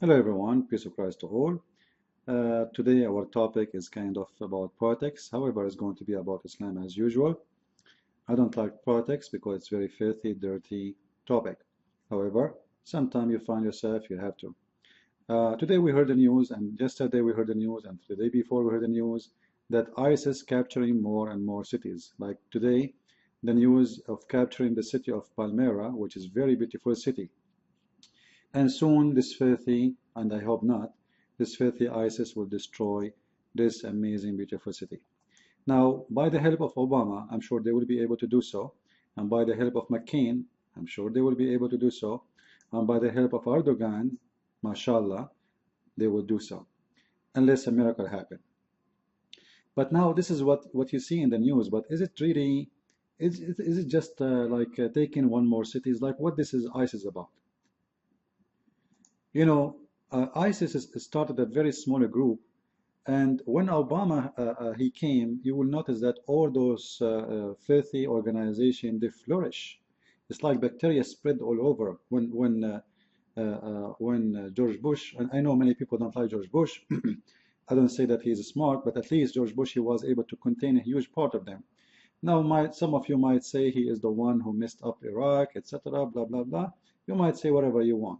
Hello everyone, peace of Christ to all. Today our topic is kind of about politics. However, it's going to be about Islam as usual. I don't like politics because it's very filthy, dirty topic. However, sometimes you find yourself you have to. Today we heard the news, and yesterday we heard the news, and the day before we heard the news that ISIS capturing more and more cities. Like today, the news of capturing the city of Palmyra, which is a very beautiful city. And soon this filthy, and I hope not, this filthy ISIS will destroy this amazing, beautiful city. Now, by the help of Obama, I'm sure they will be able to do so. And by the help of McCain, I'm sure they will be able to do so. And by the help of Erdogan, mashallah, they will do so. Unless a miracle happens. But now this is what you see in the news. But is it really, is it just taking one more city? It's like what this is ISIS about. You know, ISIS started a very small group, and when Obama he came, you will notice that all those filthy organizations, they flourish. It's like bacteria spread all over. When George Bush, and I know many people don't like George Bush, I don't say that he's smart, but at least George Bush, he was able to contain a huge part of them. Now, some of you might say he is the one who messed up Iraq, etc., blah, blah, blah. You might say whatever you want.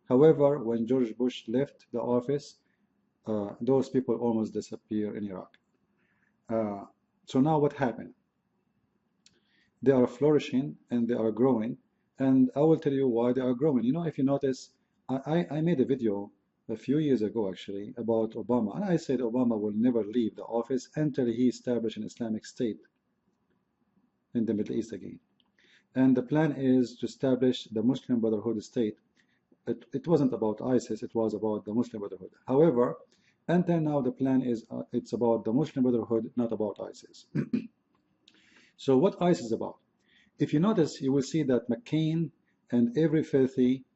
However, when George Bush left the office, those people almost disappeared in Iraq. So now what happened? They are flourishing and they are growing, and I will tell you why they are growing. You know, if you notice, I made a video a few years ago actually about Obama, and I said Obama will never leave the office until he establishes an Islamic State in the Middle East again. And the plan is to establish the Muslim Brotherhood state. It wasn't about ISIS, it was about the Muslim Brotherhood. However, until now the plan is it's about the Muslim Brotherhood, not about ISIS. So what ISIS is about? If you notice, you will see that McCain and every filthy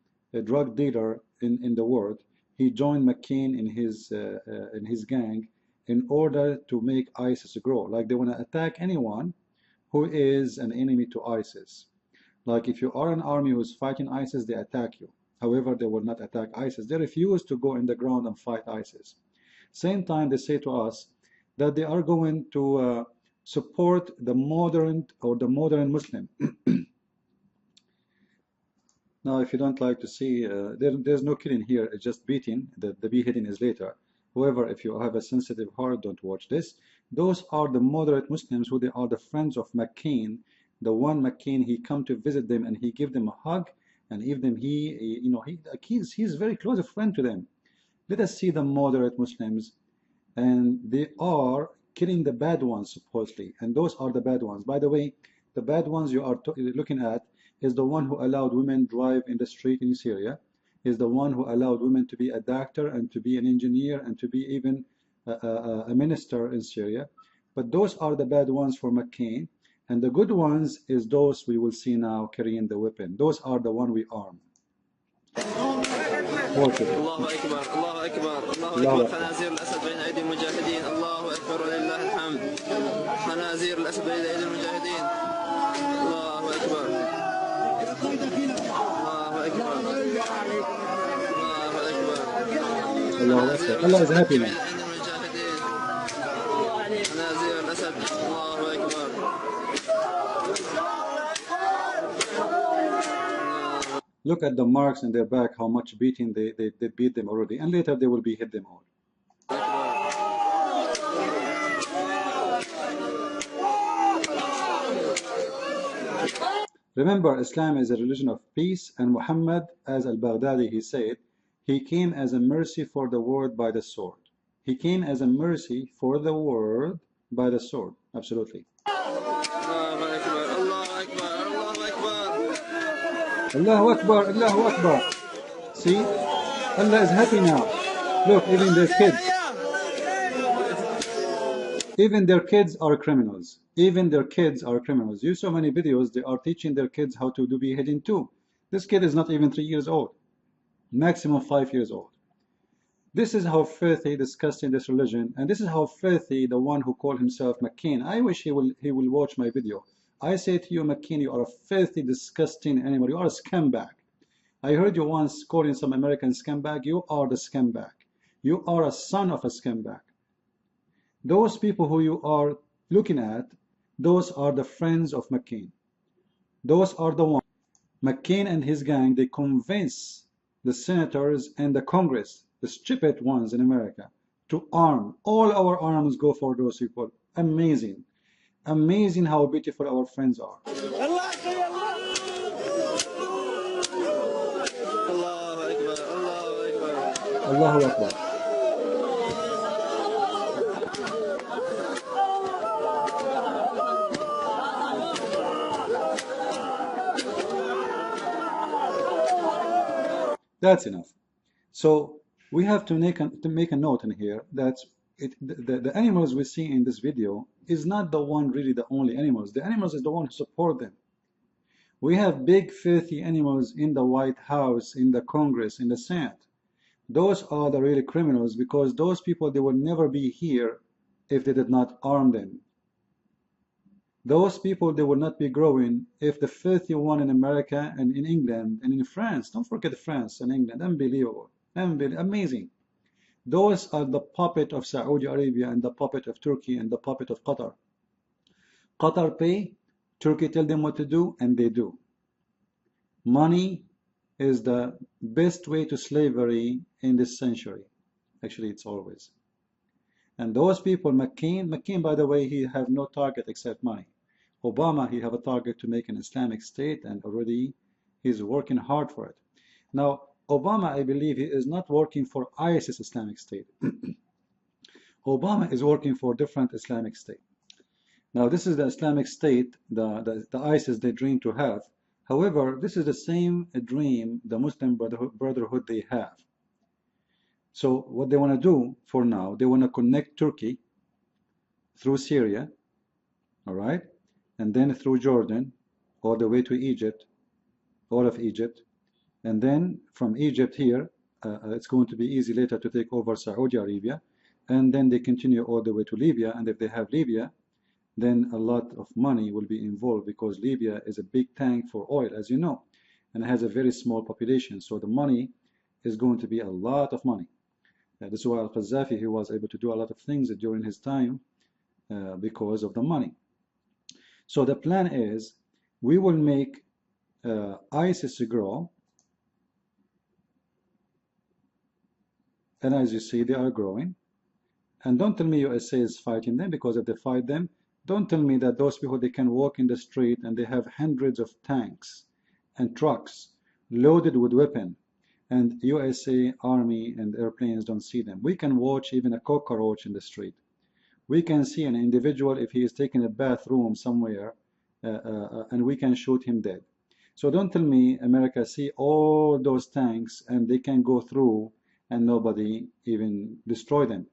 drug dealer in the world, he joined McCain in his gang in order to make ISIS grow. Like they want to attack anyone who is an enemy to ISIS. Like if you are an army who's fighting ISIS, they attack you. However, they will not attack ISIS. They refuse to go in the ground and fight ISIS. Same time, they say to us that they are going to support the modern Muslim. Now, if you don't like to see, there's no killing here. It's just beating. The beheading is later. However, if you have a sensitive heart, don't watch this. Those are the moderate Muslims who they are the friends of McCain. The one McCain, he come to visit them and he give them a hug. And even he's very close a friend to them. Let us see the moderate Muslims, and they are killing the bad ones supposedly, and those are the bad ones. By the way, the bad ones you are looking at is the one who allowed women drive in the street in Syria, is the one who allowed women to be a doctor and to be an engineer and to be even a minister in Syria. But those are the bad ones for McCain. And the good ones is those we will see now carrying the weapon. Those are the one we arm. الله أكبر الله أكبر الله أكبر خنازير الأسد بين أيدي المجاهدين الله أكبر ولله الحمد خنازير الأسد بين أيدي المجاهدين الله أكبر الله أكبر الله أكبر Allah is happy now. خنازير الأسد الله أكبر Look at the marks in their back, how much beating they beat them already, and later they will be hit them all. Remember, Islam is a religion of peace, and Muhammad, as al-Baghdadi, he said, he came as a mercy for the world by the sword. He came as a mercy for the world by the sword. Absolutely. Allahu Akbar, Allahu Akbar. See, Allah is happy now. Look, even their kids are criminals. Even their kids are criminals. You saw many videos, they are teaching their kids how to do beheading too. This kid is not even 3 years old. Maximum 5 years old. This is how filthy, disgusting this religion, and this is how filthy the one who called himself McCain. I wish he will watch my video. I say to you, McCain, you are a filthy, disgusting animal. You are a scumbag. I heard you once calling some American scumbag. You are the scumbag. You are a son of a scumbag. Those people who you are looking at, those are the friends of McCain. Those are the ones. McCain and his gang, they convince the senators and the Congress, the stupid ones in America, to arm. All our arms go for those people. Amazing. Amazing how beautiful our friends are. Allahu Akbar. That's enough. So we have to make a note in here that the animals we see in this video is not the one really the only animals. The animals is the one who support them. We have big filthy animals in the White House, in the Congress, in the Senate. Those are the really criminals, because those people, they would never be here if they did not arm them. Those people, they would not be growing if the filthy one in America and in England and in France, don't forget France and England, unbelievable, amazing. Those are the puppet of Saudi Arabia and the puppet of Turkey and the puppet of Qatar. Qatar pay, Turkey tell them what to do, and they do. Money is the best way to slavery in this century. Actually, it's always. And those people, McCain, by the way, he have no target except money. Obama, he have a target to make an Islamic state, and already he's working hard for it. Now, Obama, I believe, he is not working for ISIS Islamic State. Obama is working for different Islamic state. Now, this is the Islamic State, the ISIS they dream to have. However, this is the same dream the Muslim Brotherhood they have. So what they want to do for now, they want to connect Turkey through Syria, all right, and then through Jordan, all the way to Egypt, all of Egypt, and then from Egypt here, it's going to be easy later to take over Saudi Arabia, and then they continue all the way to Libya, and if they have Libya, then a lot of money will be involved, because Libya is a big tank for oil, as you know, and has a very small population, so the money is going to be a lot of money. This is why Al-Qaddafi, he was able to do a lot of things during his time because of the money. So the plan is, we will make ISIS grow, and as you see, they are growing. And don't tell me USA is fighting them, because if they fight them, don't tell me that those people, they can walk in the street and they have hundreds of tanks and trucks loaded with weapons, and USA Army and airplanes don't see them. We can watch even a cockroach in the street. We can see an individual if he is taking a bathroom somewhere, and we can shoot him dead. So don't tell me America see all those tanks and they can go through and nobody even destroy them.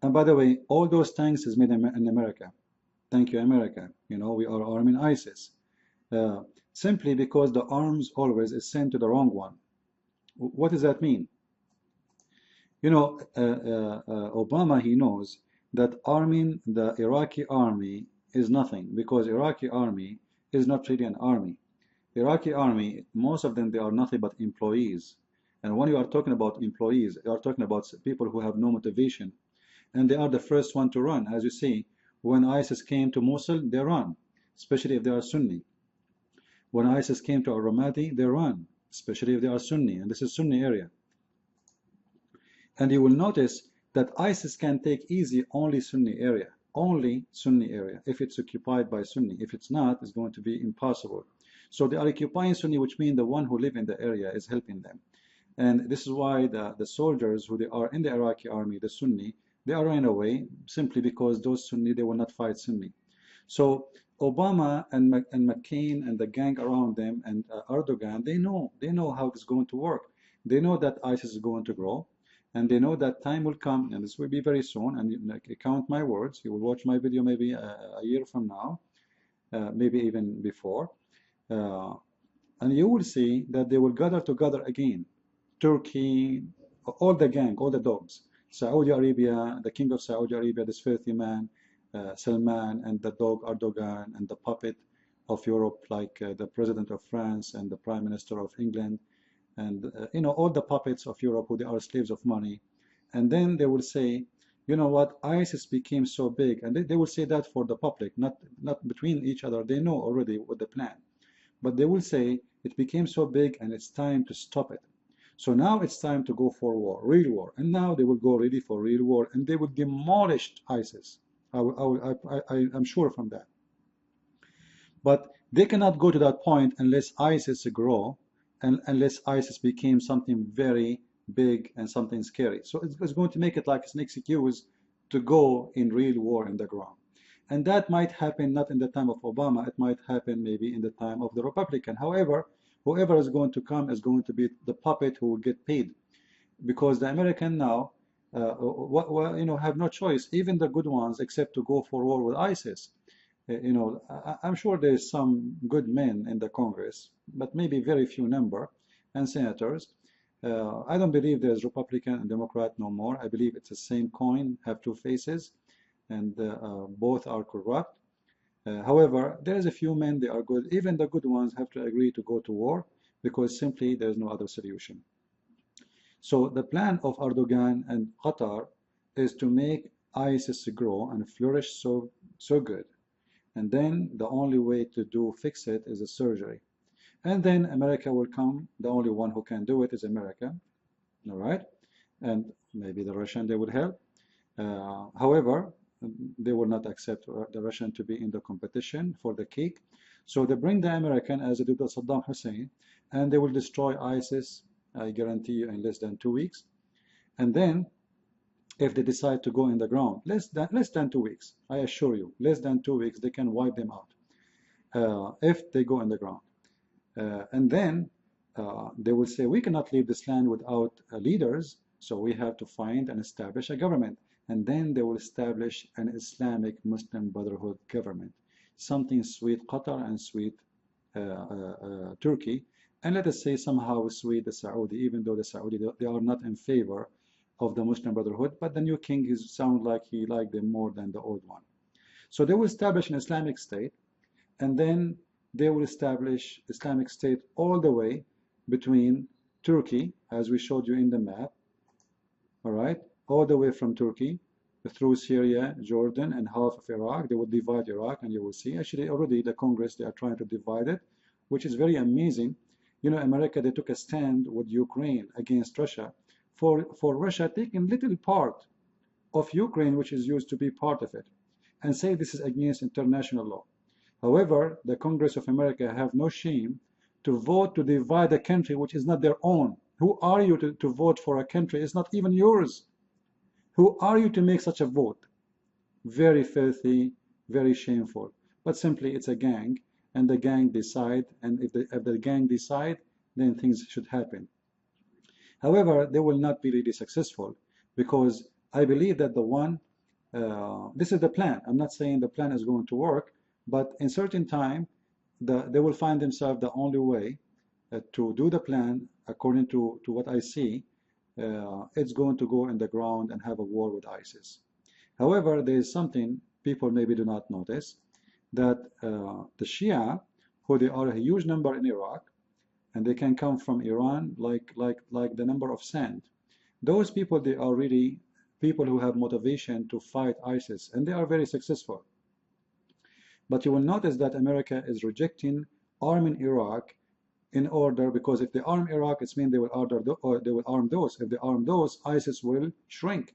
And by the way, all those tanks is made in America. Thank you, America. You know, we are arming ISIS. Simply because the arms always is sent to the wrong one. What does that mean? You know, Obama, he knows that arming the Iraqi army is nothing, because Iraqi army is not really an army. Iraqi army, most of them, they are nothing but employees. And when you are talking about employees, you are talking about people who have no motivation. And they are the first one to run. As you see, when ISIS came to Mosul, they run, especially if they are Sunni. When ISIS came to Al-Ramadi, they run, especially if they are Sunni, and this is Sunni area. And you will notice that ISIS can take easy only Sunni area, if it's occupied by Sunni. If it's not, it's going to be impossible. So they are occupying Sunni, which means the one who live in the area is helping them. And this is why the soldiers who they are in the Iraqi army, the Sunni, they are running away simply because those Sunni, they will not fight Sunni. So Obama and McCain and the gang around them and Erdogan, they know how it's going to work. They know that ISIS is going to grow, and they know that time will come, and this will be very soon. And count my words, you will watch my video maybe a year from now, maybe even before, and you will see that they will gather together again. Turkey, all the gang, all the dogs, Saudi Arabia, the king of Saudi Arabia, this filthy man, Salman, and the dog Erdogan, and the puppet of Europe, like the President of France and the Prime Minister of England, and you know, all the puppets of Europe who they are slaves of money. And then they will say, you know what, ISIS became so big, and they will say that for the public, not between each other. They know already what the plan, but they will say it became so big and it's time to stop it. So now it's time to go for war, real war, and now they will go ready for real war, and they will demolish ISIS. I'm sure from that. But they cannot go to that point unless ISIS grow, and unless ISIS became something very big and something scary. So it's going to make it like it's an excuse to go in real war in the ground. And that might happen not in the time of Obama, it might happen maybe in the time of the Republican. However, whoever is going to come is going to be the puppet who will get paid. Because the American now you know, have no choice, even the good ones, except to go for war with ISIS. You know, I'm sure there's some good men in the Congress, but maybe very few number, and senators. I don't believe there's Republican and Democrat no more. I believe it's the same coin, have two faces, and both are corrupt. However, there's a few men, they are good. Even the good ones have to agree to go to war because simply there's no other solution. So the plan of Erdogan and Qatar is to make ISIS grow and flourish so good. And then the only way to fix it is a surgery. And then America will come. The only one who can do it is America. All right? And maybe the Russian, they would help. However, they will not accept the Russian to be in the competition for the cake. So they bring the American, as they did with Saddam Hussein, and they will destroy ISIS, I guarantee you, in less than 2 weeks. And then if they decide to go in the ground, less than 2 weeks, I assure you, less than 2 weeks, they can wipe them out if they go in the ground. And then they will say, we cannot leave this land without leaders, so we have to find and establish a government. And then they will establish an Islamic Muslim Brotherhood government, something sweet Qatar and sweet Turkey, and let us say somehow sweet the Saudi, even though the Saudi, they are not in favor of the Muslim Brotherhood, but the new king sounds like he liked them more than the old one. So they will establish an Islamic State, and then they will establish Islamic State all the way between Turkey, as we showed you in the map, all right, all the way from Turkey through Syria, Jordan, and half of Iraq. They will divide Iraq, and you will see, actually already the Congress, they are trying to divide it, which is very amazing. You know, America, they took a stand with Ukraine against Russia, for Russia taking little part of Ukraine, which is used to be part of it, and say this is against international law. However, the Congress of America have no shame to vote to divide a country which is not their own. Who are you to vote for a country? It's not even yours. Who are you to make such a vote? Very filthy, very shameful. But simply it's a gang, and the gang decide, and if the gang decide, then things should happen. However, they will not be really successful, because I believe that this is the plan. I'm not saying the plan is going to work, but in certain time, they will find themselves the only way to do the plan, according to what I see, it's going to go in the ground and have a war with ISIS. However, there is something people maybe do not notice, that the Shia, who they are a huge number in Iraq, and they can come from Iran like the number of sand. Those people, they are really people who have motivation to fight ISIS, and they are very successful. But you will notice that America is rejecting arming Iraq in order, because if they arm Iraq, it means they will arm those. If they arm those, ISIS will shrink.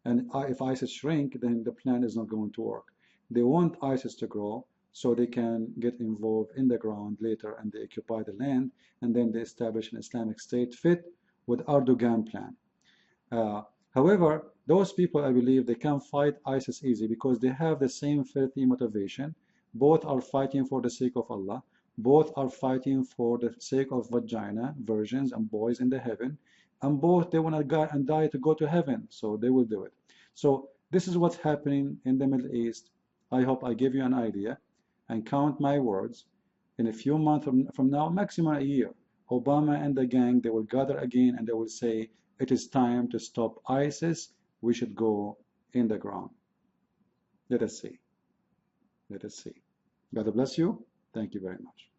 And if ISIS shrink, then the plan is not going to work. They want ISIS to grow so they can get involved in the ground later, and they occupy the land, and then they establish an Islamic State fit with Erdogan plan. However, those people, I believe, they can fight ISIS easy because they have the same filthy motivation. Both are fighting for the sake of Allah. Both are fighting for the sake of vagina, virgins, and boys in the heaven. And both, they want to go and die to go to heaven, so they will do it. So this is what's happening in the Middle East. I hope I give you an idea, and count my words. In a few months from now, maximum a year, Obama and the gang, they will gather again, and they will say, it is time to stop ISIS. We should go in the ground. Let us see. Let us see. God bless you. Thank you very much.